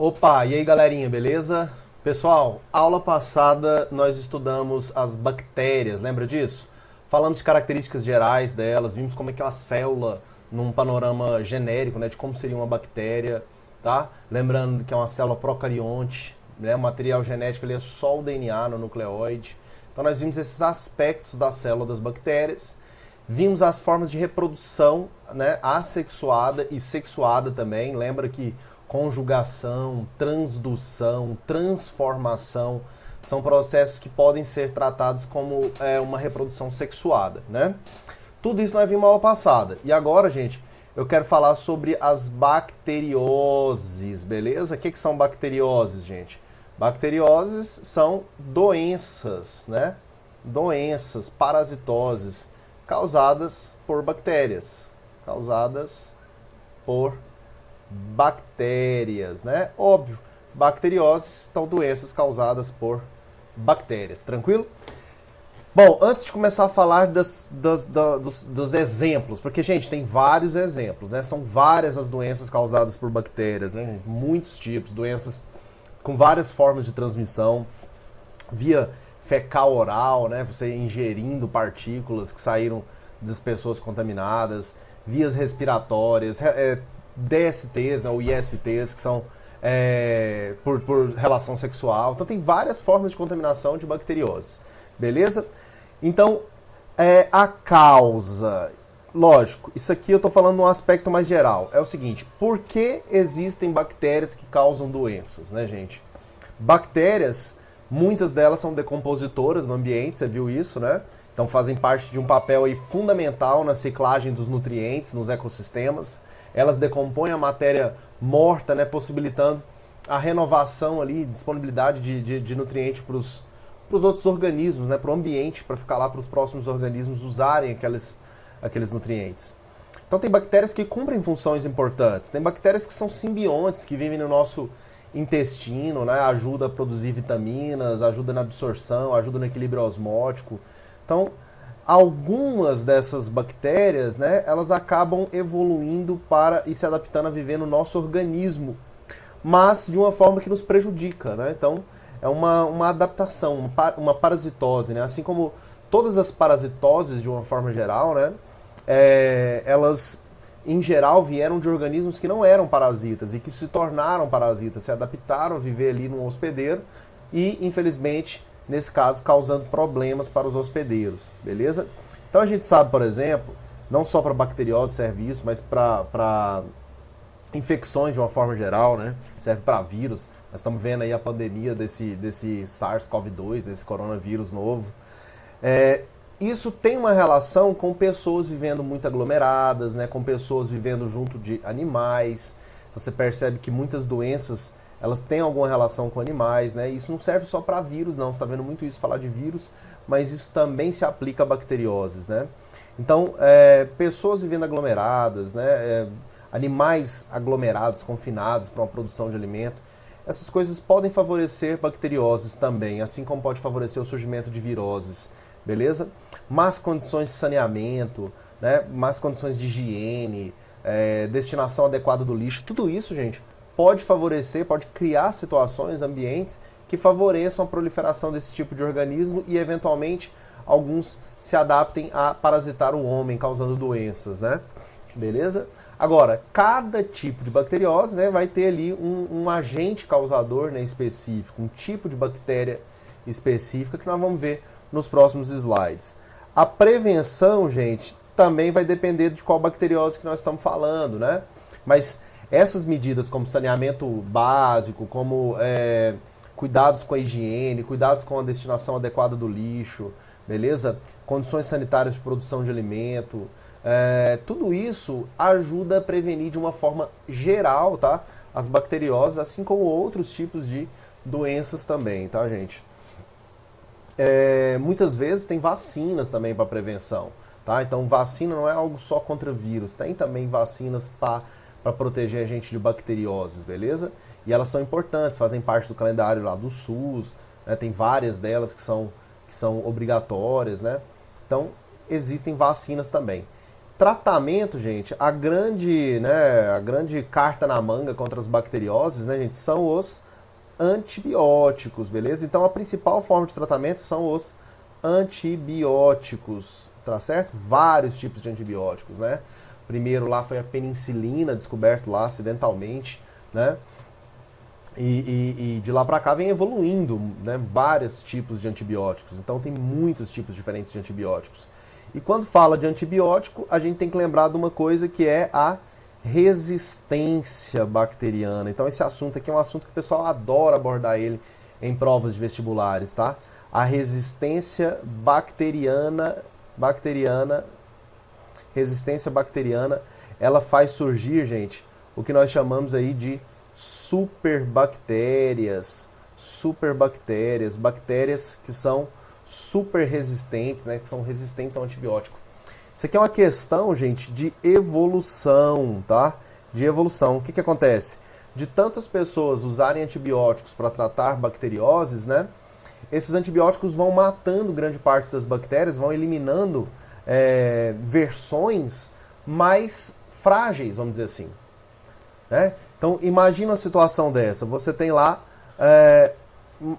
Opa, e aí galerinha, beleza? Pessoal, aula passada nós estudamos as bactérias, lembra disso? Falamos de características gerais delas, vimos como é que é uma célula num panorama genérico, né, de como seria uma bactéria, tá? Lembrando que é uma célula procarionte, né, o material genético ali é só o DNA no nucleóide. Então nós vimos esses aspectos da célula das bactérias, vimos as formas de reprodução, né, assexuada e sexuada também, lembra que conjugação, transdução, transformação são processos que podem ser tratados como uma reprodução sexuada, né? Tudo isso nós vimos na aula passada. E agora, gente, eu quero falar sobre as bacterioses, beleza? O que são bacterioses, gente? Bacterioses são doenças, né? Doenças, parasitoses, causadas por bactérias. Causadas por bactérias, né? Óbvio, bacterioses são doenças causadas por bactérias, tranquilo? Bom, antes de começar a falar dos exemplos, porque, gente, tem vários exemplos, né? São várias as doenças causadas por bactérias, né? Muitos tipos, doenças com várias formas de transmissão, via fecal oral, né? Você ingerindo partículas que saíram das pessoas contaminadas, vias respiratórias, DSTs, né, ou ISTs, que são por relação sexual. Então tem várias formas de contaminação de bacteriose. Beleza? Então, a causa... Lógico, isso aqui eu estou falando num aspecto mais geral. É o seguinte, por que existem bactérias que causam doenças, né, gente? Bactérias, muitas delas são decompositoras no ambiente, você viu isso, né? Então fazem parte de um papel aí fundamental na ciclagem dos nutrientes nos ecossistemas. Elas decompõem a matéria morta, né, possibilitando a renovação ali, disponibilidade de nutrientes para os outros organismos, né, para o ambiente, para ficar lá para os próximos organismos usarem aqueles nutrientes. Então tem bactérias que cumprem funções importantes, tem bactérias que são simbiontes, que vivem no nosso intestino, né, ajuda a produzir vitaminas, ajuda na absorção, ajuda no equilíbrio osmótico. Então, algumas dessas bactérias, né, elas acabam evoluindo para e se adaptando a viver no nosso organismo, mas de uma forma que nos prejudica, né? Então, é uma adaptação, uma parasitose, né? Assim como todas as parasitoses, de uma forma geral, né, elas, em geral, vieram de organismos que não eram parasitas e que se tornaram parasitas, se adaptaram a viver ali num hospedeiro e, infelizmente, nesse caso, causando problemas para os hospedeiros, beleza? Então a gente sabe, por exemplo, não só para bacteriose serve isso, mas para infecções de uma forma geral, né? Serve para vírus. Nós estamos vendo aí a pandemia desse SARS-CoV-2, desse coronavírus novo. Isso tem uma relação com pessoas vivendo muito aglomeradas, né? Com pessoas vivendo junto de animais. Você percebe que muitas doenças elas têm alguma relação com animais, né? Isso não serve só para vírus, não. Você está vendo muito isso falar de vírus, mas isso também se aplica a bacterioses, né? Então, pessoas vivendo aglomeradas, né? Animais aglomerados, confinados para uma produção de alimento, essas coisas podem favorecer bacterioses também, assim como pode favorecer o surgimento de viroses, beleza? Más condições de saneamento, né? Más condições de higiene, destinação adequada do lixo, tudo isso, gente, pode favorecer, pode criar situações, ambientes que favoreçam a proliferação desse tipo de organismo e, eventualmente, alguns se adaptem a parasitar o homem, causando doenças, né? Beleza? Agora, cada tipo de bacteriose, né, vai ter ali um agente causador, né, específico, um tipo de bactéria específica que nós vamos ver nos próximos slides. A prevenção, gente, também vai depender de qual bacteriose que nós estamos falando, né? Mas essas medidas como saneamento básico, como cuidados com a higiene, cuidados com a destinação adequada do lixo, beleza? Condições sanitárias de produção de alimento, tudo isso ajuda a prevenir de uma forma geral, tá? As bacterioses, assim como outros tipos de doenças também, tá, gente? Muitas vezes tem vacinas também para prevenção, tá? Então vacina não é algo só contra vírus, tem também vacinas para proteger a gente de bacterioses, beleza? E elas são importantes, fazem parte do calendário lá do SUS, né? Tem várias delas que são obrigatórias, né? Então existem vacinas também. tratamento, gente, a grande carta na manga contra as bacterioses, né, gente, são os antibióticos, beleza? Então a principal forma de tratamento são os antibióticos, tá certo? Vários tipos de antibióticos, né? Primeiro lá foi a penicilina, descoberto lá acidentalmente, né? E de lá para cá vem evoluindo, né, vários tipos de antibióticos. Então tem muitos tipos diferentes de antibióticos. E quando fala de antibiótico, a gente tem que lembrar de uma coisa que é a resistência bacteriana. Então esse assunto aqui é um assunto que o pessoal adora abordar ele em provas de vestibulares, tá? A resistência bacteriana, ela faz surgir, gente, o que nós chamamos aí de superbactérias, bactérias que são super resistentes, né, que são resistentes ao antibiótico. Isso aqui é uma questão, gente, de evolução, tá? De evolução. O que acontece? De tantas pessoas usarem antibióticos para tratar bacterioses, né, esses antibióticos vão matando grande parte das bactérias, vão eliminando versões mais frágeis, vamos dizer assim, né? Então, imagina uma situação dessa. Você tem lá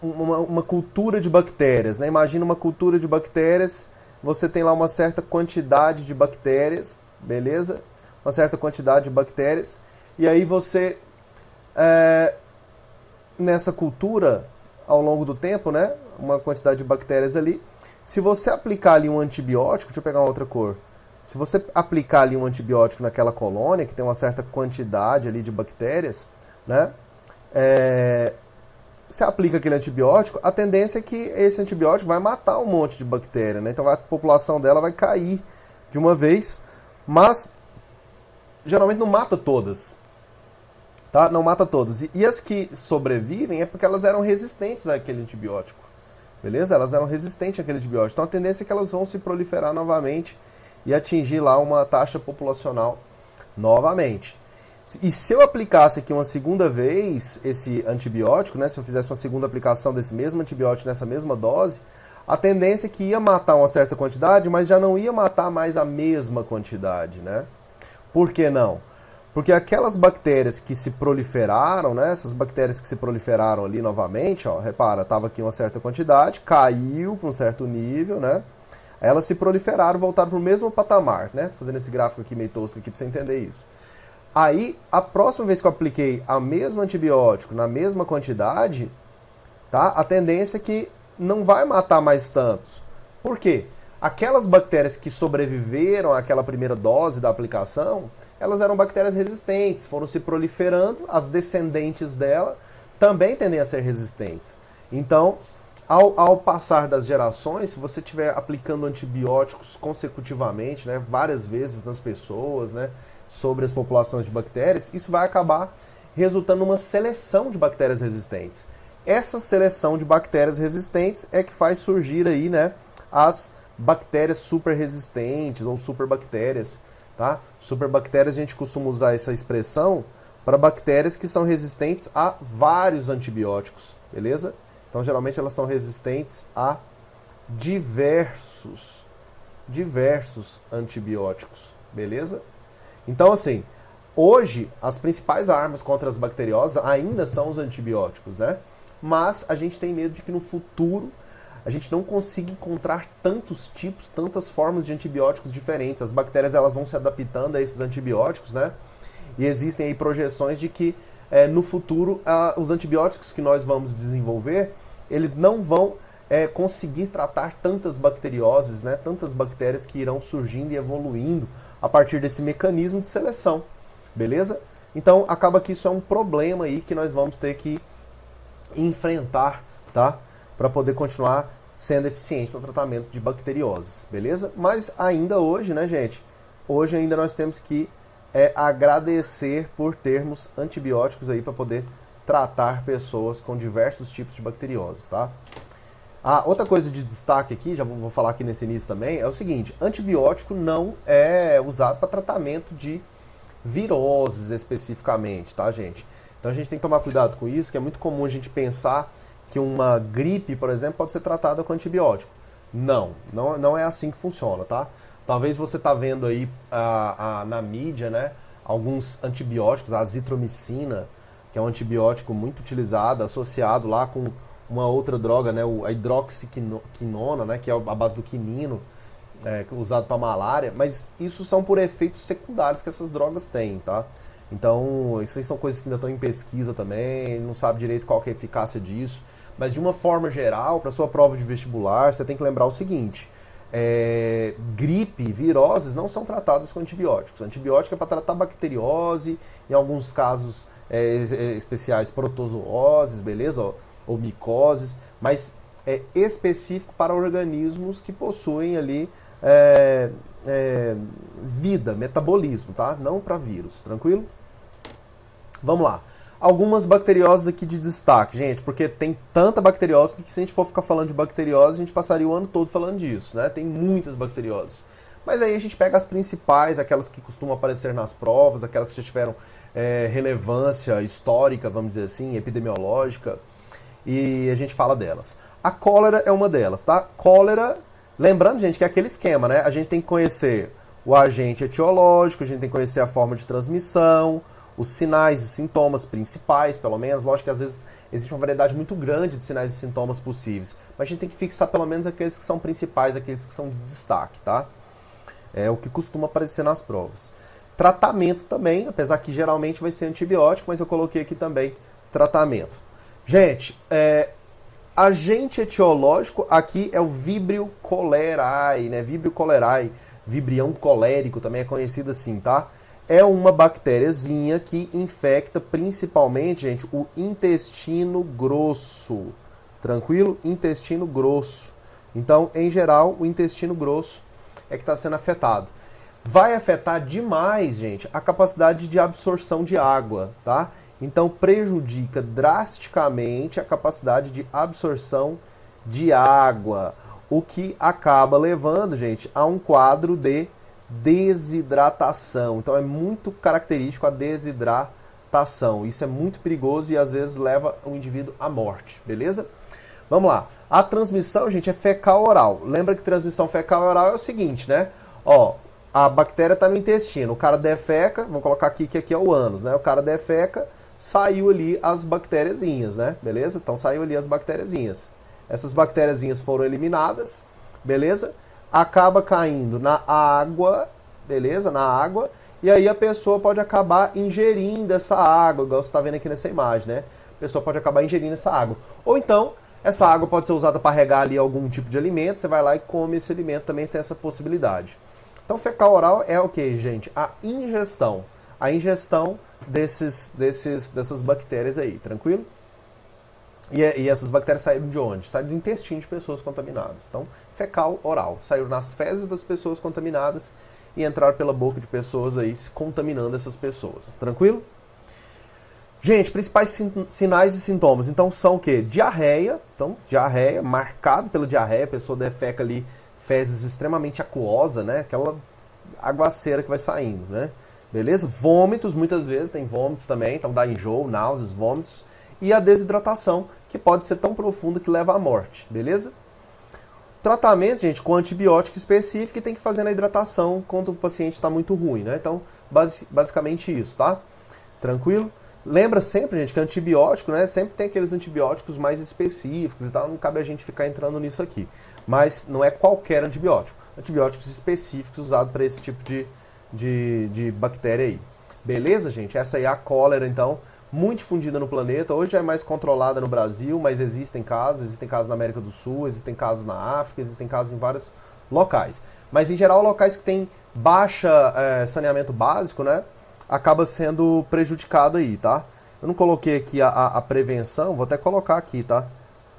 uma cultura de bactérias, né? Imagina uma cultura de bactérias, você tem lá uma certa quantidade de bactérias, beleza? Uma certa quantidade de bactérias. E aí você, nessa cultura, ao longo do tempo, né? Uma quantidade de bactérias ali. Se você aplicar ali um antibiótico, deixa eu pegar uma outra cor. Se você aplicar ali um antibiótico naquela colônia, que tem uma certa quantidade ali de bactérias, né? Você aplica aquele antibiótico, a tendência é que esse antibiótico vai matar um monte de bactéria, né? Então a população dela vai cair de uma vez, mas geralmente não mata todas, tá? Não mata todas. E as que sobrevivem é porque elas eram resistentes àquele antibiótico, beleza? Elas eram resistentes àquele antibiótico. Então a tendência é que elas vão se proliferar novamente e atingir lá uma taxa populacional novamente. E se eu aplicasse aqui uma segunda vez esse antibiótico, né, se eu fizesse uma segunda aplicação desse mesmo antibiótico nessa mesma dose, a tendência é que ia matar uma certa quantidade, mas já não ia matar mais a mesma quantidade, né? Por que não? Porque aquelas bactérias que se proliferaram, né, essas bactérias que se proliferaram ali novamente, ó, repara, estava aqui uma certa quantidade, caiu para um certo nível, né? Elas se proliferaram, voltaram para o mesmo patamar, né? Tô fazendo esse gráfico aqui meio tosco aqui para você entender isso. Aí, a próxima vez que eu apliquei a mesmo antibiótico na mesma quantidade, tá? A tendência é que não vai matar mais tantos. Por quê? Aquelas bactérias que sobreviveram àquela primeira dose da aplicação, elas eram bactérias resistentes, foram se proliferando, as descendentes dela também tendem a ser resistentes. Então, ao passar das gerações, se você estiver aplicando antibióticos consecutivamente, né, várias vezes nas pessoas, né, sobre as populações de bactérias, isso vai acabar resultando numa seleção de bactérias resistentes. Essa seleção de bactérias resistentes é que faz surgir aí, né, as bactérias super resistentes ou superbactérias, tá? Superbactérias, a gente costuma usar essa expressão para bactérias que são resistentes a vários antibióticos, beleza? Então, geralmente elas são resistentes a diversos antibióticos, beleza? Então, assim, hoje as principais armas contra as bacterioses ainda são os antibióticos, né? Mas a gente tem medo de que no futuro a gente não consiga encontrar tantos tipos, tantas formas de antibióticos diferentes. As bactérias elas vão se adaptando a esses antibióticos, né? E existem aí projeções de que no futuro os antibióticos que nós vamos desenvolver, eles não vão conseguir tratar tantas bacterioses, né? Tantas bactérias que irão surgindo e evoluindo a partir desse mecanismo de seleção, beleza? Então acaba que isso é um problema aí que nós vamos ter que enfrentar, tá? Para poder continuar sendo eficiente no tratamento de bacterioses, beleza? Mas ainda hoje, né, gente? Hoje ainda nós temos que agradecer por termos antibióticos aí para poder tratar pessoas com diversos tipos de bacterioses, tá? Outra coisa de destaque aqui, já vou falar aqui nesse início também, é o seguinte: antibiótico não é usado para tratamento de viroses especificamente, tá, gente? Então a gente tem que tomar cuidado com isso, que é muito comum a gente pensar que uma gripe, por exemplo, pode ser tratada com antibiótico. Não é assim que funciona, tá? Talvez você tá vendo aí na mídia, né, alguns antibióticos, a azitromicina, que é um antibiótico muito utilizado, associado lá com uma outra droga, né, a hidroxiquinona, né, que é a base do quinino, usado para malária, mas isso são por efeitos secundários que essas drogas têm, tá? Então, isso aí são coisas que ainda estão em pesquisa também, não sabe direito qual que é a eficácia disso, mas de uma forma geral, para sua prova de vestibular, você tem que lembrar o seguinte: gripe, viroses não são tratadas com antibióticos. Antibiótico é para tratar bacteriose, em alguns casos especiais protozooses, beleza? Ou micoses, mas é específico para organismos que possuem ali vida, metabolismo, tá? Não para vírus, tranquilo? Vamos lá. Algumas bacterioses aqui de destaque, gente, porque tem tanta bacteriose que se a gente for ficar falando de bacteriose, a gente passaria o ano todo falando disso, né? Tem muitas bacterioses. Mas aí a gente pega as principais, aquelas que costumam aparecer nas provas, aquelas que já tiveram relevância histórica, vamos dizer assim, epidemiológica, e a gente fala delas. A cólera é uma delas, tá? Cólera, lembrando, gente, que é aquele esquema, né? A gente tem que conhecer o agente etiológico, a gente tem que conhecer a forma de transmissão, os sinais e sintomas principais, pelo menos. Lógico que às vezes existe uma variedade muito grande de sinais e sintomas possíveis, mas a gente tem que fixar pelo menos aqueles que são principais, aqueles que são de destaque, tá? É o que costuma aparecer nas provas. Tratamento também, apesar que geralmente vai ser antibiótico, mas eu coloquei aqui também tratamento. Gente, agente etiológico aqui é o Vibrio cholerae, né? Vibrio cholerae, vibrião colérico também é conhecido assim, tá? É uma bactériazinha que infecta principalmente, gente, o intestino grosso. Tranquilo? Intestino grosso. Então, em geral, o intestino grosso é que está sendo afetado. Vai afetar demais, gente, a capacidade de absorção de água, tá? Então, prejudica drasticamente a capacidade de absorção de água, o que acaba levando, gente, a um quadro de desidratação. Então, é muito característico a desidratação. Isso é muito perigoso e, às vezes, leva o indivíduo à morte, beleza? Vamos lá. A transmissão, gente, é fecal-oral. Lembra que transmissão fecal-oral é o seguinte, né? Ó, a bactéria está no intestino, o cara defeca, vamos colocar aqui que aqui é o ânus, né? O cara defeca, saiu ali as bactériazinhas, né? Beleza? Então saiu ali as bactériazinhas. Essas bactériazinhas foram eliminadas, beleza? Acaba caindo na água, beleza? Na água, e aí a pessoa pode acabar ingerindo essa água, igual você está vendo aqui nessa imagem, né? A pessoa pode acabar ingerindo essa água. Ou então, essa água pode ser usada para regar ali algum tipo de alimento, você vai lá e come esse alimento, também tem essa possibilidade. Então, fecal oral é o que, gente? A ingestão. A ingestão dessas bactérias aí, tranquilo? E essas bactérias saíram de onde? Saíram do intestino de pessoas contaminadas. Então, fecal oral. Saíram nas fezes das pessoas contaminadas e entraram pela boca de pessoas aí, se contaminando essas pessoas. Tranquilo? Gente, principais sinais e sintomas. Então, são o quê? Diarreia. Então, diarreia, marcado pela diarreia. A pessoa defeca ali fezes extremamente aquosa, né? Aquela aguaceira que vai saindo, né? Beleza? Vômitos, muitas vezes tem vômitos também, então dá enjoo, náuseas, vômitos. E a desidratação, que pode ser tão profunda que leva à morte, beleza? Tratamento, gente, com antibiótico específico e tem que fazer na hidratação quando o paciente está muito ruim, né? Então, basicamente isso, tá? Tranquilo? Lembra sempre, gente, que antibiótico, né? Sempre tem aqueles antibióticos mais específicos e tal, não cabe a gente ficar entrando nisso aqui. Mas não é qualquer antibiótico. Antibióticos específicos usados para esse tipo de bactéria aí. Beleza, gente? Essa aí é a cólera, então, muito difundida no planeta. Hoje é mais controlada no Brasil, mas existem casos na América do Sul, existem casos na África, existem casos em vários locais. Mas, em geral, locais que têm baixa saneamento básico, né? Acaba sendo prejudicado aí, tá? Eu não coloquei aqui a prevenção, vou até colocar aqui, tá?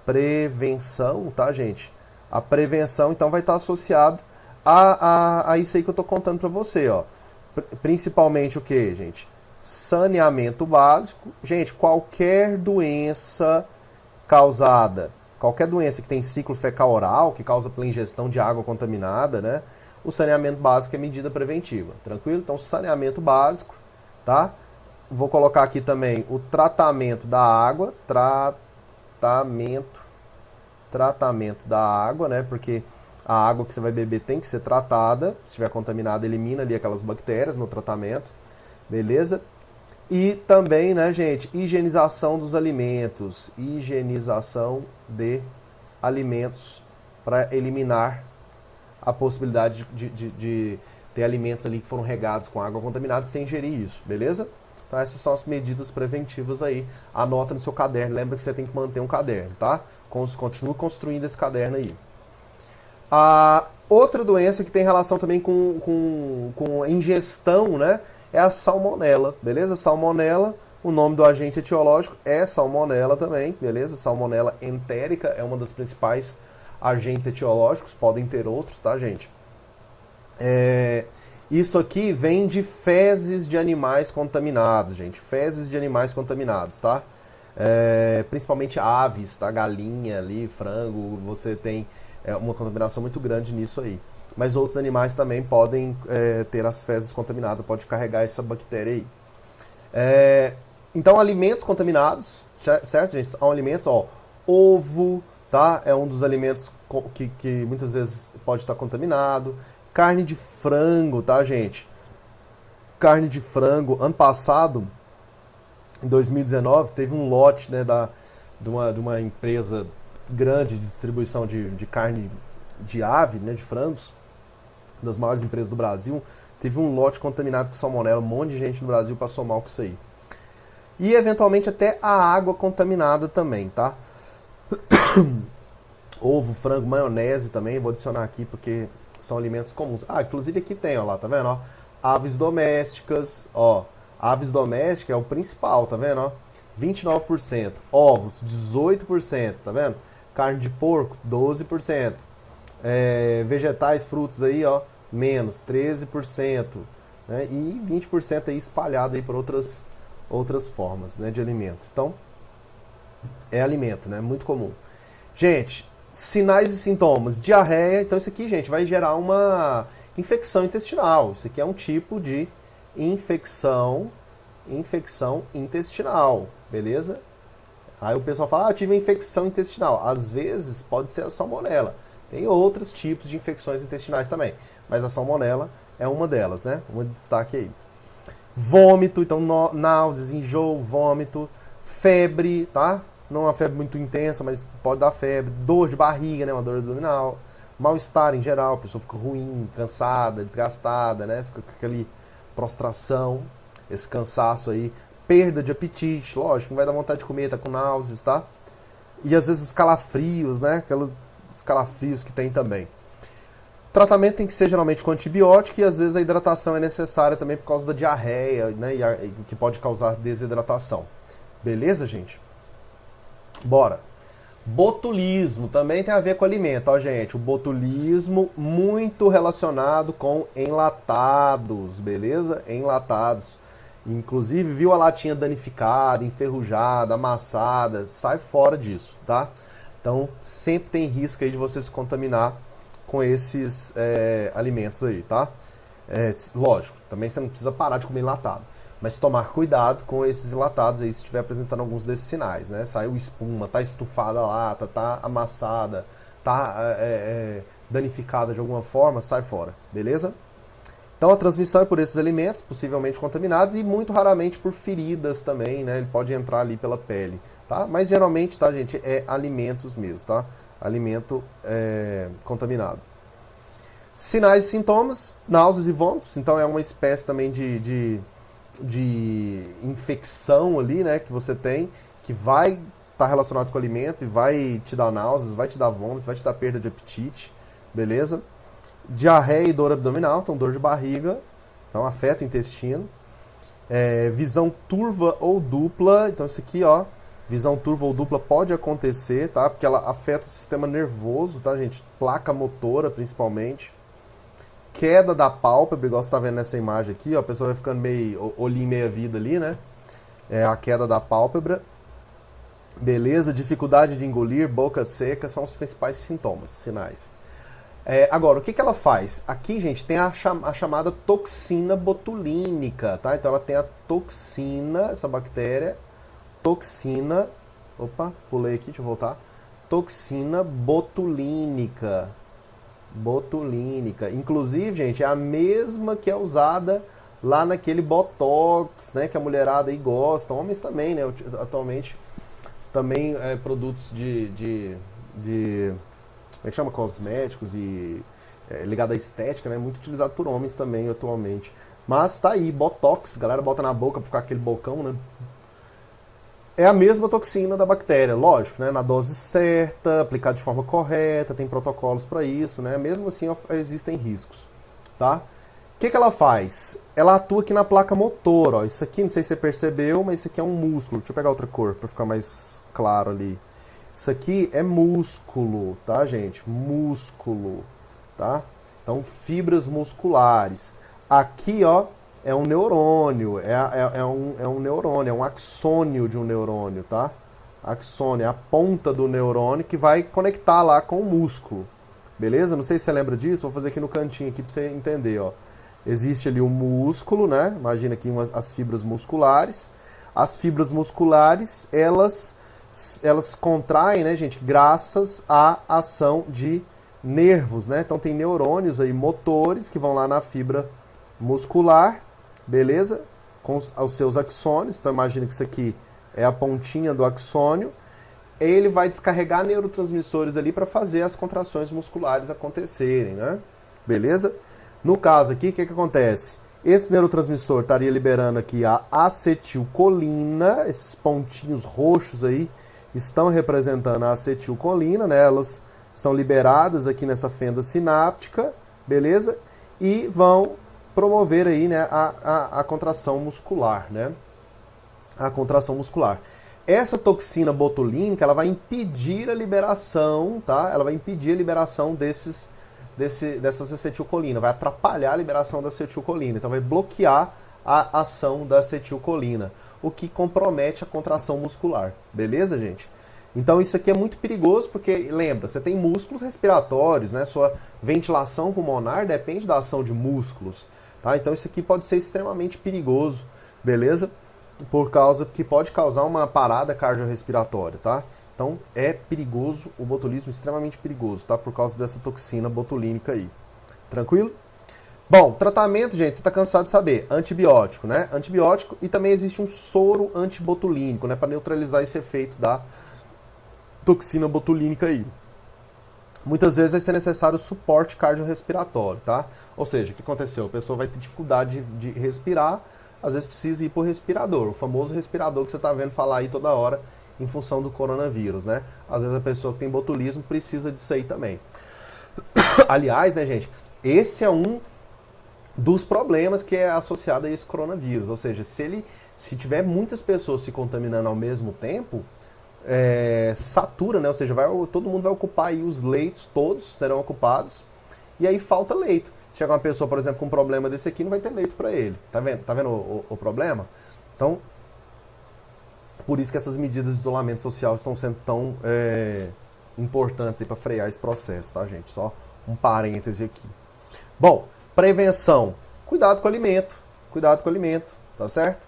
Prevenção, tá, gente? A prevenção, então, vai estar associado a isso aí que eu estou contando para você, ó. Principalmente o que, gente? Saneamento básico. Gente, qualquer doença qualquer doença que tem ciclo fecal oral, que causa pela ingestão de água contaminada, né? O saneamento básico é medida preventiva, tranquilo? Então, saneamento básico, tá? Vou colocar aqui também o tratamento da água, tratamento da água, né? Porque A água que você vai beber tem que ser tratada. Se estiver contaminada, elimina ali aquelas bactérias no tratamento. Beleza? E também, né, gente, higienização dos alimentos. Higienização de alimentos para eliminar a possibilidade de ter alimentos ali que foram regados com água contaminada sem ingerir isso, beleza? Então essas são as medidas preventivas aí. Anota no seu caderno, lembra que você tem que manter um caderno, tá? Continue construindo esse caderno aí. A outra doença que tem relação também com ingestão, né? É a salmonela, beleza? Salmonela, o nome do agente etiológico é salmonela também, beleza? Salmonela entérica é uma das principais agentes etiológicos, podem ter outros, tá, gente? Isso aqui vem de fezes de animais contaminados, gente. Fezes de animais contaminados, tá? Principalmente aves, tá? Galinha ali, frango, você tem uma contaminação muito grande nisso aí. Mas outros animais também podem ter as fezes contaminadas, pode carregar essa bactéria aí. Então, alimentos contaminados, certo, gente? São alimentos, ó, ovo, tá? É um dos alimentos que muitas vezes pode estar contaminado. Carne de frango, tá, gente? Carne de frango. Ano passado, em 2019, teve um lote, né, de uma empresa grande de distribuição de carne de ave, né, de frangos, das maiores empresas do Brasil. Teve um lote contaminado com salmonela. Um monte de gente no Brasil passou mal com isso aí. E, eventualmente, até a água contaminada também, tá? Ovo, frango, maionese também. Vou adicionar aqui porque são alimentos comuns. Inclusive aqui tem, ó lá, tá vendo? Ó, aves domésticas, ó. Aves domésticas é o principal, tá vendo? Ó, 29%. Ovos, 18%, tá vendo? Carne de porco, 12%. Vegetais, frutos aí, ó, menos, 13%. Né? E 20% aí espalhado aí por outras formas, né, de alimento. Então, é alimento, né? Muito comum. Gente, sinais e sintomas. Diarreia. Então, isso aqui, gente, vai gerar uma infecção intestinal. Isso aqui é um tipo de infecção intestinal. Beleza? Aí o pessoal fala, eu tive uma infecção intestinal. Às vezes, pode ser a salmonela. Tem outros tipos de infecções intestinais também. Mas a salmonela é uma delas, né? Um destaque aí. Vômito, então náuseas, enjoo, vômito, febre, tá? Não é uma febre muito intensa, mas pode dar febre, dor de barriga, né? Uma dor abdominal, mal-estar em geral, a pessoa fica ruim, cansada, desgastada, né? Fica com aquela prostração, esse cansaço aí, perda de apetite, lógico, não vai dar vontade de comer, tá com náuseas, tá? E às vezes calafrios, né? Aqueles calafrios que tem também. O tratamento tem que ser geralmente com antibiótico e às vezes a hidratação é necessária também por causa da diarreia, né, que pode causar desidratação. Beleza, gente? Bora. Botulismo também tem a ver com alimento, ó, gente. O botulismo muito relacionado com enlatados, beleza? Enlatados. Inclusive, viu a latinha danificada, enferrujada, amassada, sai fora disso, tá? Então, sempre tem risco aí de você se contaminar com esses alimentos aí, tá? Lógico, também você não precisa parar de comer enlatado, mas tomar cuidado com esses enlatados aí se estiver apresentando alguns desses sinais, né? Saiu espuma, tá estufada a lata, tá amassada, tá danificada de alguma forma, sai fora, beleza? Então a transmissão é por esses alimentos, possivelmente contaminados, e muito raramente por feridas também, né? Ele pode entrar ali pela pele, tá? Mas geralmente, tá, gente, é alimentos mesmo, tá? Alimento contaminado. Sinais e sintomas, náuseas e vômitos. Então é uma espécie também de infecção ali, né, que você tem, que vai estar relacionado com o alimento e vai te dar náuseas, vai te dar vômitos, vai te dar perda de apetite, beleza? Diarreia e dor abdominal, então dor de barriga, então afeta o intestino. Visão turva ou dupla, então isso aqui, ó, visão turva ou dupla pode acontecer, tá? Porque ela afeta o sistema nervoso, tá, gente? Placa motora, principalmente. Queda da pálpebra, igual você tá vendo nessa imagem aqui, ó. A pessoa vai ficando meio olhinho meia vida ali, né? A queda da pálpebra. Beleza? Dificuldade de engolir, boca seca, são os principais sintomas, sinais. Agora, o que ela faz? Aqui, gente, tem a chamada toxina botulínica, tá? Então ela tem a toxina, essa bactéria, toxina, opa, pulei aqui, deixa eu voltar, toxina botulínica, botulínica. Inclusive, gente, é a mesma que é usada lá naquele Botox, né, que a mulherada aí gosta, homens também, né, atualmente também produtos de como é que chama, cosméticos e ligado à estética, né, muito utilizado por homens também atualmente. Mas tá aí, Botox, a galera bota na boca pra ficar aquele bocão, né? É a mesma toxina da bactéria, lógico, né? Na dose certa, aplicada de forma correta, tem protocolos para isso, né? Mesmo assim, existem riscos, tá? O que ela faz? Ela atua aqui na placa motor, ó. Isso aqui, não sei se você percebeu, mas isso aqui é um músculo. Deixa eu pegar outra cor para ficar mais claro ali. Isso aqui é músculo, tá, gente? Músculo, tá? Então, fibras musculares. Aqui, ó, é um neurônio, é um neurônio, é um axônio de um neurônio, tá? Axônio é a ponta do neurônio que vai conectar lá com o músculo, beleza? Não sei se você lembra disso, vou fazer aqui no cantinho aqui para você entender, ó. Existe ali o músculo, né? Imagina aqui as fibras musculares. As fibras musculares, elas contraem, né, gente, graças à ação de nervos, né? Então tem neurônios aí, motores, que vão lá na fibra muscular, beleza? Com os seus axônios. Então imagina que isso aqui é a pontinha do axônio. Ele vai descarregar neurotransmissores ali para fazer as contrações musculares acontecerem, né? Beleza? No caso aqui, o que acontece? Esse neurotransmissor estaria liberando aqui a acetilcolina. Esses pontinhos roxos aí estão representando a acetilcolina, né? Elas são liberadas aqui nessa fenda sináptica, beleza? E vão promover aí, né, a contração muscular, né? A contração muscular. Essa toxina botulínica, ela vai impedir a liberação, tá? Ela vai impedir a liberação dessas acetilcolina, vai atrapalhar a liberação da acetilcolina, então vai bloquear a ação da acetilcolina, o que compromete a contração muscular, beleza, gente? Então isso aqui é muito perigoso porque, lembra, você tem músculos respiratórios, né? Sua ventilação pulmonar depende da ação de músculos, tá? Então isso aqui pode ser extremamente perigoso, beleza? Por causa que pode causar uma parada cardiorrespiratória, tá? Então é perigoso, o botulismo é extremamente perigoso, tá? Por causa dessa toxina botulínica aí. Tranquilo? Bom, tratamento, gente, você está cansado de saber, antibiótico, né? Antibiótico e também existe um soro antibotulínico, né? Para neutralizar esse efeito da toxina botulínica aí. Muitas vezes vai ser necessário suporte cardiorrespiratório, tá? Ou seja, o que aconteceu? A pessoa vai ter dificuldade de respirar, às vezes precisa ir por respirador, o famoso respirador que você está vendo falar aí toda hora em função do coronavírus, né? Às vezes a pessoa que tem botulismo precisa disso aí também. Aliás, né, gente, esse é um dos problemas que é associado a esse coronavírus, ou seja, se tiver muitas pessoas se contaminando ao mesmo tempo, satura, né? Ou seja, todo mundo vai ocupar aí os leitos, todos serão ocupados, e aí falta leito. Se chegar uma pessoa, por exemplo, com um problema desse aqui, não vai ter leito para ele. Tá vendo? Tá vendo o problema? Então, por isso que essas medidas de isolamento social estão sendo tão importantes para frear esse processo, tá, gente? Só um parêntese aqui. Bom, prevenção. Cuidado com o alimento. Cuidado com o alimento, tá certo?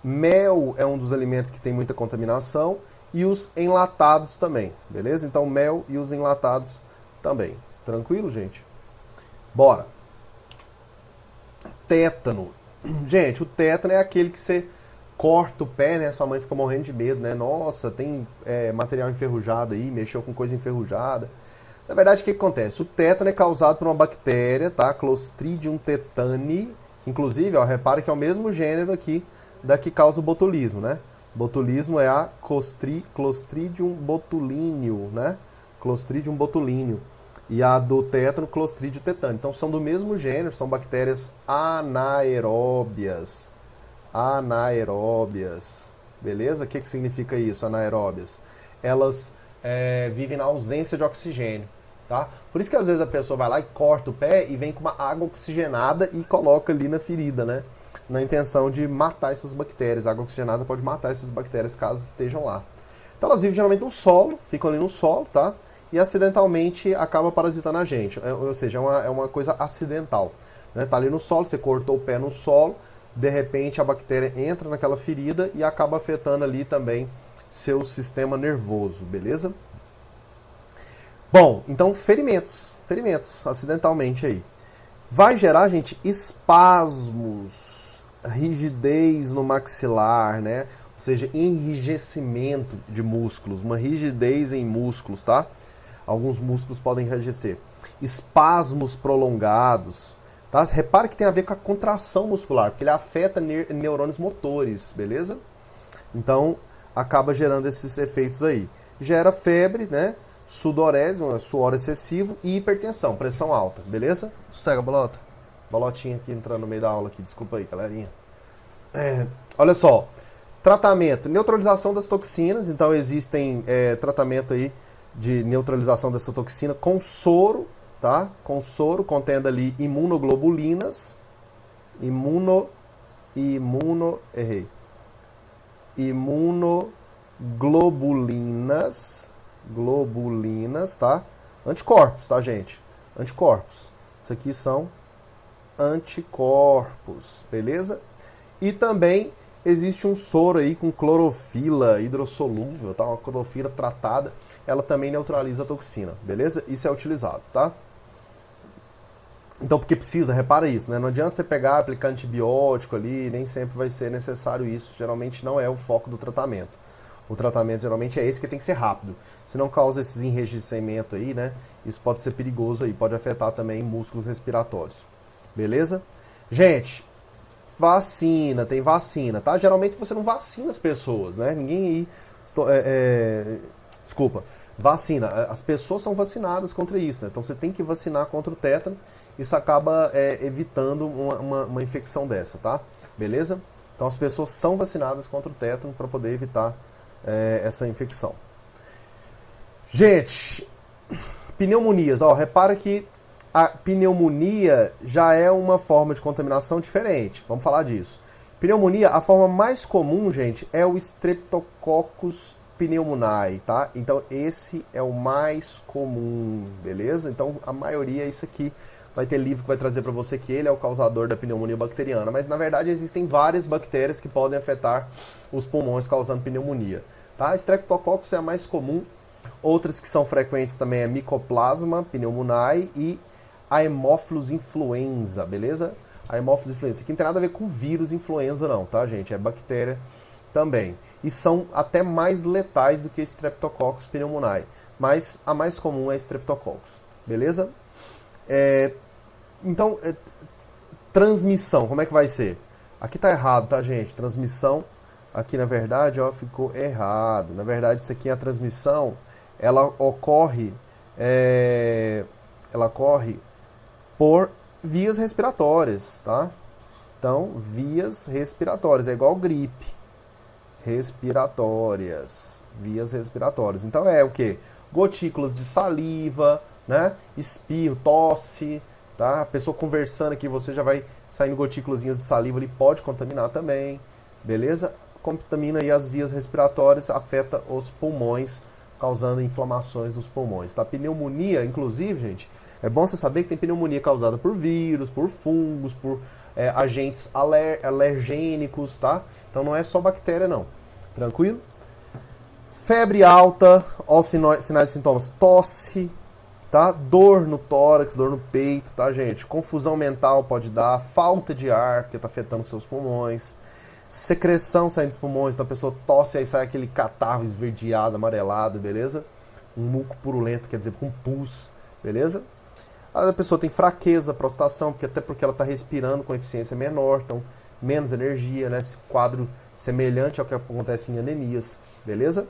Mel é um dos alimentos que tem muita contaminação e os enlatados também, beleza? Então, mel e os enlatados também. Tranquilo, gente? Bora. Tétano. Gente, o tétano é aquele que você corta o pé, né? Sua mãe fica morrendo de medo, né? Nossa, tem material enferrujado aí, mexeu com coisa enferrujada. Na verdade, o que acontece? O tétano é causado por uma bactéria, tá? Clostridium tetani. Inclusive, ó, repara que é o mesmo gênero aqui da que causa o botulismo, né? Botulismo é a Clostridium botulineo, né? Clostridium botulineo. E a do tétano, Clostridium tetani. Então são do mesmo gênero, são bactérias anaeróbias. Anaeróbias. Beleza? O que significa isso, anaeróbias? Elas vivem na ausência de oxigênio. Tá? Por isso que às vezes a pessoa vai lá e corta o pé e vem com uma água oxigenada e coloca ali na ferida, né? Na intenção de matar essas bactérias. A água oxigenada pode matar essas bactérias caso estejam lá. Então elas vivem geralmente no solo, ficam ali no solo, tá? E acidentalmente acaba parasitando a gente. Ou seja, é uma coisa acidental. Né? Tá ali no solo, você cortou o pé no solo, de repente a bactéria entra naquela ferida e acaba afetando ali também seu sistema nervoso, beleza? Bom, então ferimentos acidentalmente aí. Vai gerar, gente, espasmos, rigidez no maxilar, né? Ou seja, enrijecimento de músculos, uma rigidez em músculos, tá? Alguns músculos podem enrijecer. Espasmos prolongados, tá? Repare que tem a ver com a contração muscular, porque ele afeta neurônios motores, beleza? Então, acaba gerando esses efeitos aí. Gera febre, né? Sudorese, suor excessivo e hipertensão, pressão alta, beleza? Sossega, bolota. Bolotinha aqui entrando no meio da aula aqui, desculpa aí, galerinha. Olha só, tratamento, neutralização das toxinas, então existem tratamento aí de neutralização dessa toxina com soro, tá? Com soro, contendo ali imunoglobulinas, imunoglobulinas, tá? Anticorpos, tá, gente? Anticorpos. Isso aqui são anticorpos, beleza? E também existe um soro aí com clorofila hidrossolúvel, tá? Uma clorofila tratada, ela também neutraliza a toxina, beleza? Isso é utilizado, tá? Então, porque precisa, repara isso, né? Não adianta você pegar, aplicar antibiótico ali, nem sempre vai ser necessário isso. Geralmente não é o foco do tratamento. O tratamento geralmente é esse, que tem que ser rápido. Se não causa esses enrijecimentos aí, né? Isso pode ser perigoso aí, pode afetar também músculos respiratórios. Beleza? Gente, vacina, tem vacina, tá? Geralmente você não vacina as pessoas, né? Ninguém aí... Desculpa. Vacina. As pessoas são vacinadas contra isso, né? Então você tem que vacinar contra o tétano. Isso acaba evitando uma infecção dessa, tá? Beleza? Então as pessoas são vacinadas contra o tétano para poder evitar essa infecção. Gente, pneumonias. Ó, repara que a pneumonia já é uma forma de contaminação diferente. Vamos falar disso. Pneumonia, a forma mais comum, gente, é o Streptococcus pneumoniae, tá? Então esse é o mais comum, beleza? Então a maioria é isso aqui. Vai ter livro que vai trazer para você que ele é o causador da pneumonia bacteriana, mas na verdade existem várias bactérias que podem afetar os pulmões causando pneumonia, tá? Streptococcus é a mais comum. Outras que são frequentes também é Mycoplasma pneumoniae e Haemophilus influenza, beleza? Haemophilus influenza, que não tem nada a ver com vírus influenza não, tá, gente? É bactéria também. E são até mais letais do que Streptococcus pneumoniae, mas a mais comum é Streptococcus, beleza? Então, transmissão, como é que vai ser? Aqui tá errado, tá, gente? Transmissão, aqui na verdade, ó, ficou errado. Na verdade, isso aqui é a transmissão, ela ocorre por vias respiratórias, tá? Então, vias respiratórias, é igual gripe. Respiratórias, vias respiratórias. Então é o que? Gotículas de saliva, né? Espirro, tosse, tá? A pessoa conversando aqui, você já vai saindo gotículazinhas de saliva, ele pode contaminar também, beleza? Contamina aí as vias respiratórias, afeta os pulmões, causando inflamações nos pulmões, tá? Pneumonia, inclusive, gente, é bom você saber que tem pneumonia causada por vírus, por fungos, por agentes alergênicos, tá? Então não é só bactéria, não. Tranquilo? Febre alta, ó, sinais e sintomas, tosse, tá? Dor no tórax, dor no peito, tá, gente? Confusão mental pode dar, falta de ar, porque tá afetando seus pulmões, secreção saindo dos pulmões, então a pessoa tosse, aí sai aquele catarro esverdeado, amarelado, beleza? Um muco purulento, quer dizer, com pus, beleza? A pessoa tem fraqueza, prostração, até porque ela está respirando com eficiência menor, então menos energia, né? Esse quadro semelhante ao que acontece em anemias, beleza?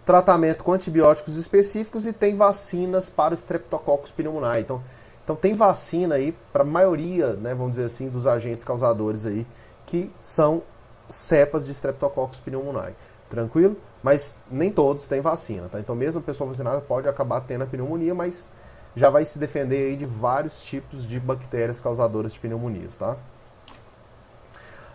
Tratamento com antibióticos específicos e tem vacinas para o Streptococcus pneumoniae. Então tem vacina aí para a maioria, né, vamos dizer assim, dos agentes causadores aí, que são cepas de Streptococcus pneumoniae. Tranquilo? Mas nem todos têm vacina, tá? Então mesmo a pessoa vacinada pode acabar tendo a pneumonia, mas já vai se defender aí de vários tipos de bactérias causadoras de pneumonias, tá?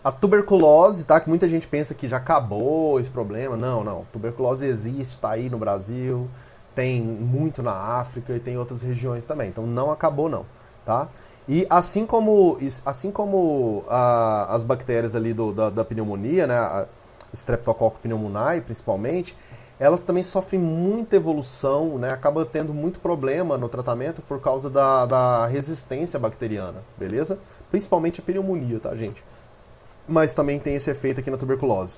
A tuberculose, tá? Que muita gente pensa que já acabou esse problema. Não. Tuberculose existe, está aí no Brasil, tem muito na África e tem outras regiões também. Então não acabou não, tá? E assim como as bactérias ali da pneumonia, né? A Streptococcus pneumoniae principalmente, elas também sofrem muita evolução, né? Acaba tendo muito problema no tratamento por causa da resistência bacteriana, beleza? Principalmente a pneumonia, tá, gente? Mas também tem esse efeito aqui na tuberculose.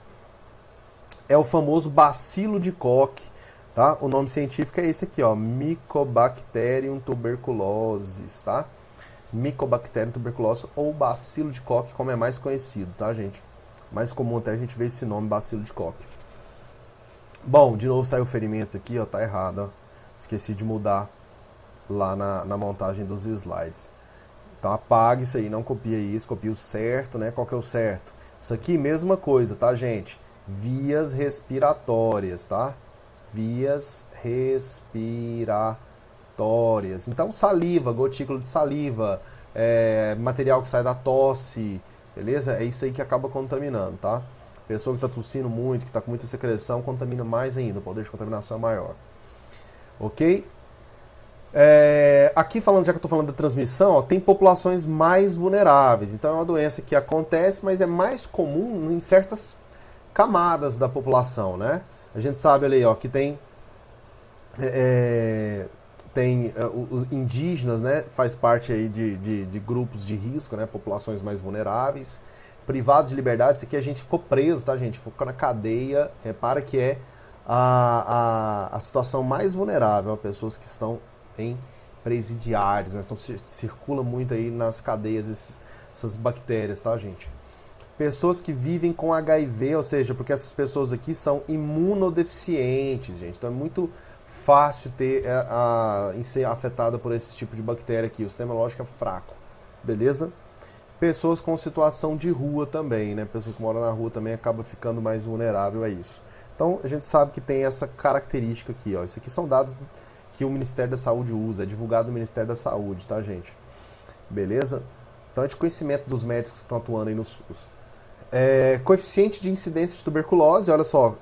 É o famoso bacilo de Koch, tá? O nome científico é esse aqui, ó, Mycobacterium tuberculosis, tá? Mycobacterium tuberculosis ou bacilo de Koch, como é mais conhecido, tá, gente? Mais comum até a gente ver esse nome, bacilo de Koch. Bom, de novo saiu ferimentos aqui, ó, tá errado, ó. Esqueci de mudar lá na montagem dos slides. Então apaga isso aí, não copia isso, copia o certo, né? Qual que é o certo? Isso aqui, mesma coisa, tá, gente? Vias respiratórias, tá? Vias respiratórias. Então, saliva, gotícula de saliva, material que sai da tosse, beleza? É isso aí que acaba contaminando, tá? Pessoa que está tossindo muito, que está com muita secreção, contamina mais ainda, o poder de contaminação é maior. Ok? Aqui, falando, já que eu estou falando da transmissão, ó, tem populações mais vulneráveis. Então, é uma doença que acontece, mas é mais comum em certas camadas da população, né? A gente sabe ali, ó, que tem os indígenas, né? Faz parte aí de grupos de risco, né? Populações mais vulneráveis. Privados de liberdade, isso aqui a gente ficou preso, tá, gente? Ficou na cadeia. Repara que é a situação mais vulnerável, pessoas que estão em presidiários, né? Então circula muito aí nas cadeias essas bactérias, tá, gente? Pessoas que vivem com HIV, ou seja, porque essas pessoas aqui são imunodeficientes, gente. Então é muito fácil em ser afetada por esse tipo de bactéria aqui. O sistema imunológico é fraco, beleza? Pessoas com situação de rua também, né? Pessoa que mora na rua também acaba ficando mais vulnerável a isso. Então, a gente sabe que tem essa característica aqui, ó. Isso aqui são dados que o Ministério da Saúde usa, é divulgado no Ministério da Saúde, tá, gente? Beleza? Então, é de conhecimento dos médicos que estão atuando aí no SUS. Coeficiente de incidência de tuberculose, olha só,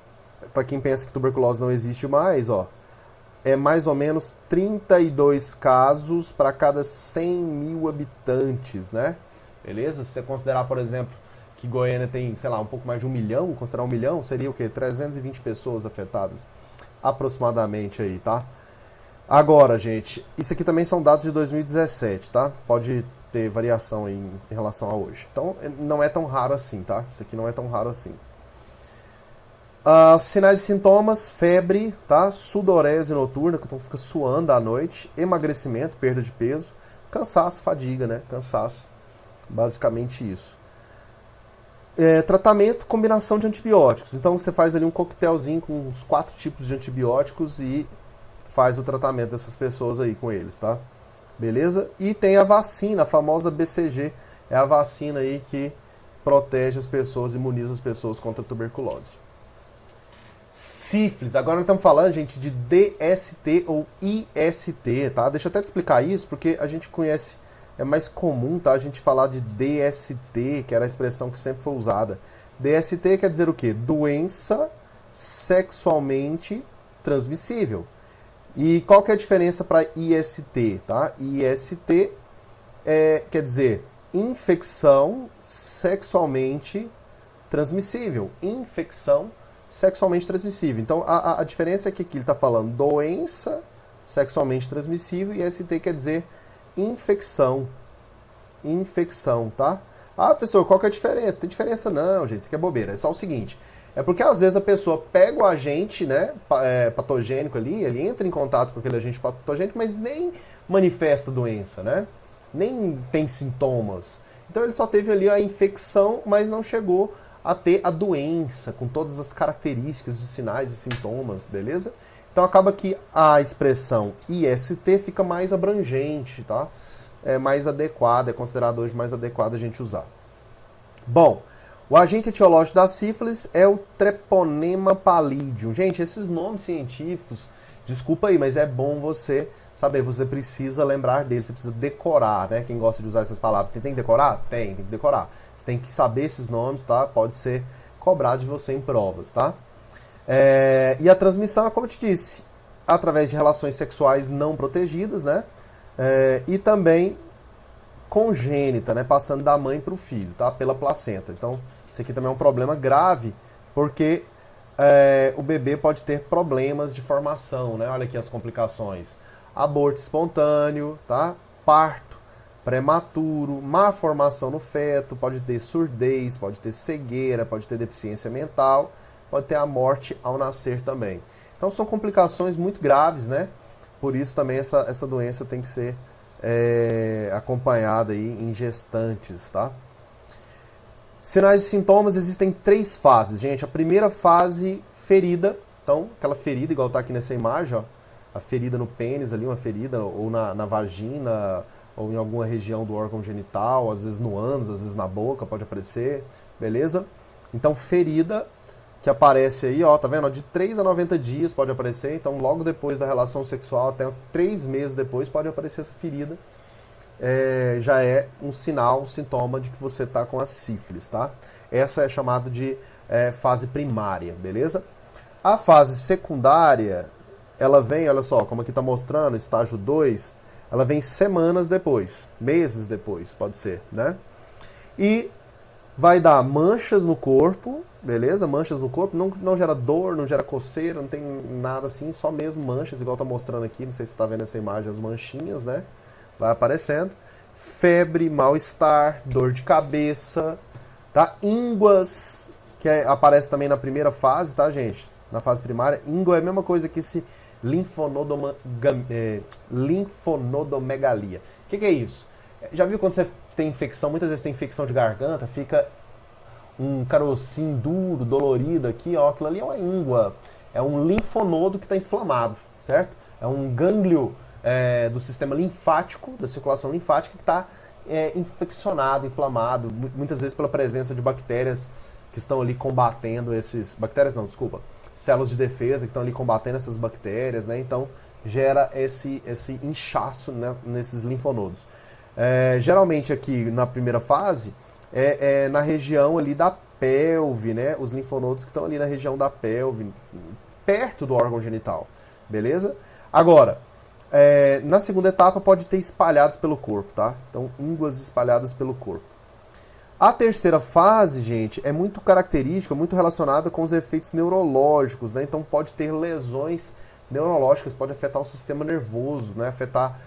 para quem pensa que tuberculose não existe mais, ó, é mais ou menos 32 casos para cada 100 mil habitantes, né? Beleza? Se você considerar, por exemplo, que Goiânia tem, sei lá, um pouco mais de 1 milhão, considerar 1 milhão, seria o quê? 320 pessoas afetadas, aproximadamente aí, tá? Agora, gente, isso aqui também são dados de 2017, tá? Pode ter variação em relação a hoje. Então, não é tão raro assim, tá? Isso aqui não é tão raro assim. Sinais e sintomas, febre, tá? Sudorese noturna, que então fica suando à noite, emagrecimento, perda de peso, cansaço, fadiga, né? Cansaço. Basicamente isso. Tratamento, combinação de antibióticos. Então você faz ali um coquetelzinho com uns 4 tipos de antibióticos e faz o tratamento dessas pessoas aí com eles, tá? Beleza? E tem a vacina, a famosa BCG. É a vacina aí que protege as pessoas, imuniza as pessoas contra a tuberculose. Sífilis. Agora nós estamos falando, gente, de DST ou IST, tá? Deixa eu até te explicar isso, porque a gente conhece... É mais comum, tá, a gente falar de DST, que era a expressão que sempre foi usada. DST quer dizer o quê? Doença sexualmente transmissível. E qual que é a diferença para IST, tá? IST quer dizer infecção sexualmente transmissível. Infecção sexualmente transmissível. Então, a diferença é que aqui ele está falando doença sexualmente transmissível e IST quer dizer infecção. Infecção, tá? Ah, professor, qual que é a diferença? Tem diferença não, gente. Isso aqui é bobeira. É só o seguinte. É porque às vezes a pessoa pega o agente, né, patogênico ali, ele entra em contato com aquele agente patogênico, mas nem manifesta doença, né? Nem tem sintomas. Então ele só teve ali a infecção, mas não chegou a ter a doença, com todas as características de sinais e sintomas, beleza? Então acaba que a expressão IST fica mais abrangente, tá? É mais adequada, é considerado hoje mais adequado a gente usar. Bom, o agente etiológico da sífilis é o Treponema pallidum. Gente, esses nomes científicos, desculpa aí, mas é bom você saber, você precisa lembrar deles, você precisa decorar, né? Quem gosta de usar essas palavras, tem que decorar? Tem que decorar. Você tem que saber esses nomes, tá? Pode ser cobrado de você em provas, tá? E a transmissão é, como eu te disse, através de relações sexuais não protegidas, né? E também congênita, né? Passando da mãe para o filho, tá? Pela placenta. Então, isso aqui também é um problema grave, porque o bebê pode ter problemas de formação, né? Olha aqui as complicações. Aborto espontâneo, tá? Parto prematuro, má formação no feto, pode ter surdez, pode ter cegueira, pode ter deficiência mental, pode ter a morte ao nascer também. Então são complicações muito graves, né? Por isso também essa doença tem que ser acompanhada aí em gestantes, tá? Sinais e sintomas, existem 3 fases, gente. A primeira fase, ferida. Então, aquela ferida, igual tá aqui nessa imagem, ó. A ferida no pênis ali, uma ferida, ou na vagina, ou em alguma região do órgão genital, às vezes no ânus, às vezes na boca, pode aparecer, beleza? Então, ferida, que aparece aí, ó, tá vendo? De 3 a 90 dias pode aparecer, então logo depois da relação sexual, até 3 meses depois, pode aparecer essa ferida. Já é um sinal, um sintoma de que você está com a sífilis, tá? Essa é chamada de fase primária, beleza? A fase secundária, ela vem, olha só, como aqui está mostrando, estágio 2, ela vem semanas depois, meses depois, pode ser, né? E vai dar manchas no corpo, beleza? Manchas no corpo, não gera dor, não gera coceira, não tem nada assim, só mesmo manchas, igual está mostrando aqui, não sei se você está vendo essa imagem, as manchinhas, né? Vai aparecendo. Febre, mal-estar, dor de cabeça, tá? Ínguas, que aparece também na primeira fase, tá, gente? Na fase primária. Íngua é a mesma coisa que esse linfonodomegalia. O que é isso? Já viu quando você tem infecção, muitas vezes tem infecção de garganta, fica um carocinho duro, dolorido aqui, ó, aquilo ali é uma íngua. É um linfonodo que está inflamado, certo? É um gânglio do sistema linfático, da circulação linfática, que está infeccionado, inflamado, muitas vezes pela presença de bactérias que estão ali combatendo esses... Bactérias não, desculpa. Células de defesa que estão ali combatendo essas bactérias, né? Então, gera esse inchaço, né, nesses linfonodos. Geralmente aqui na primeira fase, na região ali da pelve, né? Os linfonodos que estão ali na região da pelve, perto do órgão genital, beleza? Agora, na segunda etapa pode ter espalhados pelo corpo, tá? Então, ínguas espalhadas pelo corpo. A terceira fase, gente, é muito característica, muito relacionada com os efeitos neurológicos, né? Então pode ter lesões neurológicas, pode afetar o sistema nervoso, né? Afetar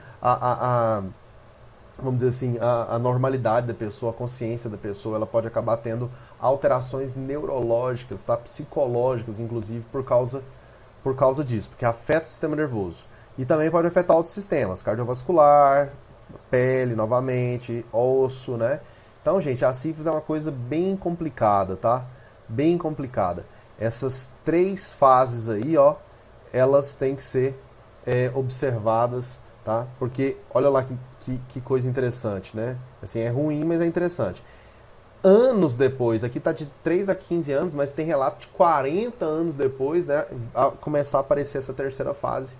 vamos dizer assim, a normalidade da pessoa, a consciência da pessoa. Ela pode acabar tendo alterações neurológicas, tá? Psicológicas, inclusive, por causa disso, porque afeta o sistema nervoso. E também pode afetar outros sistemas, cardiovascular, pele novamente, osso, né? Então, gente, a sífilis é uma coisa bem complicada, tá? Bem complicada. Essas 3 fases aí, ó, elas têm que ser observadas, tá? Porque, olha lá que coisa interessante, né? Assim, é ruim, mas é interessante. Anos depois, aqui tá de 3 a 15 anos, mas tem relato de 40 anos depois, né? Começar a aparecer essa terceira fase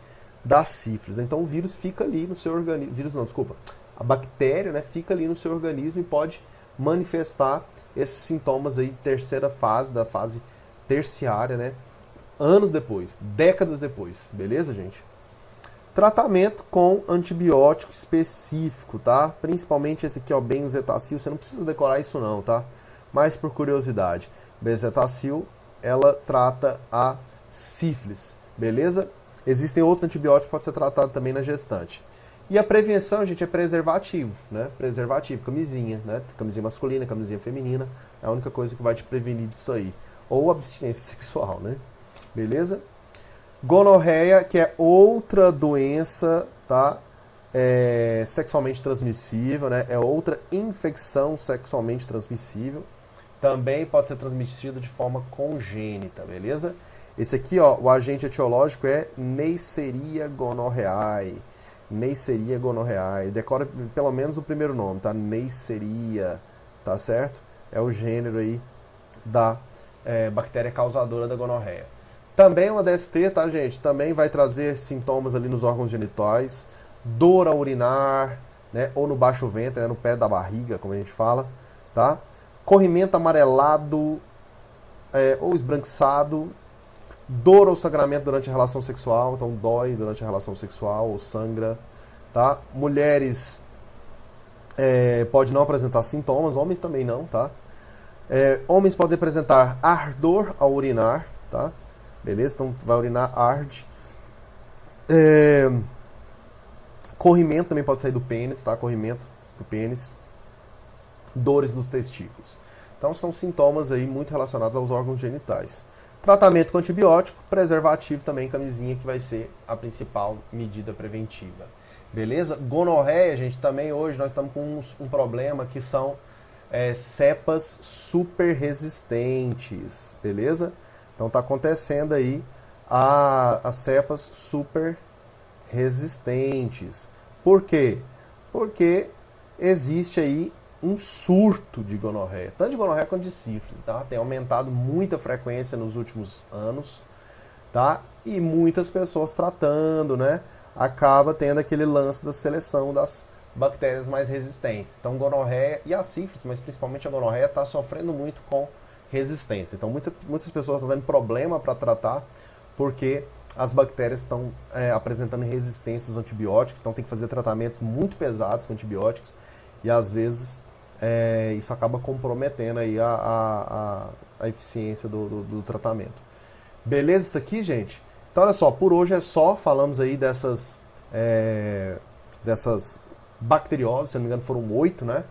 da sífilis. Então, o vírus fica ali no seu organismo... Vírus não, desculpa. A bactéria, né, fica ali no seu organismo e pode manifestar esses sintomas aí, terceira fase, da fase terciária, né? Anos depois, décadas depois, beleza, gente? Tratamento com antibiótico específico, tá? Principalmente esse aqui, ó, benzetacil, você não precisa decorar isso não, tá? Mas por curiosidade, benzetacil, ela trata a sífilis, beleza? Existem outros antibióticos que podem ser tratados também na gestante. E a prevenção, gente, é preservativo, né? Preservativo, camisinha, né? Camisinha masculina, camisinha feminina. É a única coisa que vai te prevenir disso aí. Ou abstinência sexual, né? Beleza? Gonorreia, que é outra doença, tá? Sexualmente transmissível, né? É outra infecção sexualmente transmissível. Também pode ser transmitida de forma congênita, beleza? Esse aqui, ó, o agente etiológico é Neisseria gonorrheae. Neisseria gonorrheae. Decora pelo menos o primeiro nome, tá? Neisseria, tá certo? É o gênero aí da bactéria causadora da gonorreia. Também uma DST, tá, gente? Também vai trazer sintomas ali nos órgãos genitais, dor ao urinar, né? Ou no baixo ventre, né? No pé da barriga, como a gente fala, tá? Corrimento amarelado ou esbranquiçado, dor ou sangramento durante a relação sexual, então dói durante a relação sexual ou sangra, tá? Mulheres pode não apresentar sintomas, homens também não, tá? Homens podem apresentar ardor ao urinar, tá? Beleza? Então vai urinar, arde. Corrimento também pode sair do pênis, tá? Corrimento do pênis. Dores nos testículos. Então são sintomas aí muito relacionados aos órgãos genitais. Tratamento com antibiótico, preservativo também, camisinha, que vai ser a principal medida preventiva. Beleza? Gonorreia, gente, também hoje nós estamos com um problema que são cepas super resistentes, beleza? Então tá acontecendo aí as cepas super resistentes. Por quê? Porque existe aí um surto de gonorreia, tanto de gonorreia quanto de sífilis, tá? Tem aumentado muita frequência nos últimos anos, tá? E muitas pessoas tratando, né? Acaba tendo aquele lance da seleção das bactérias mais resistentes. Então, gonorreia e a sífilis, mas principalmente a gonorreia, está sofrendo muito com resistência. Então, muitas pessoas estão tendo problema para tratar porque as bactérias estão apresentando resistência aos antibióticos, então tem que fazer tratamentos muito pesados com antibióticos e às vezes isso acaba comprometendo aí a eficiência do tratamento. Beleza isso aqui, gente? Então olha só, por hoje é só, falamos aí dessas bacterioses, se não me engano foram 8, né?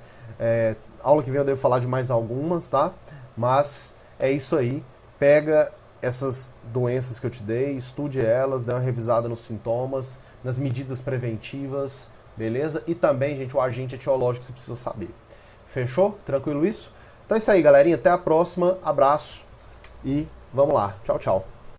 Aula que vem eu devo falar de mais algumas, tá? Mas é isso aí, pega essas doenças que eu te dei, estude elas, dê uma revisada nos sintomas, nas medidas preventivas, beleza? E também, gente, o agente etiológico que você precisa saber. Fechou? Tranquilo isso? Então é isso aí, galerinha. Até a próxima. Abraço e vamos lá. Tchau, tchau.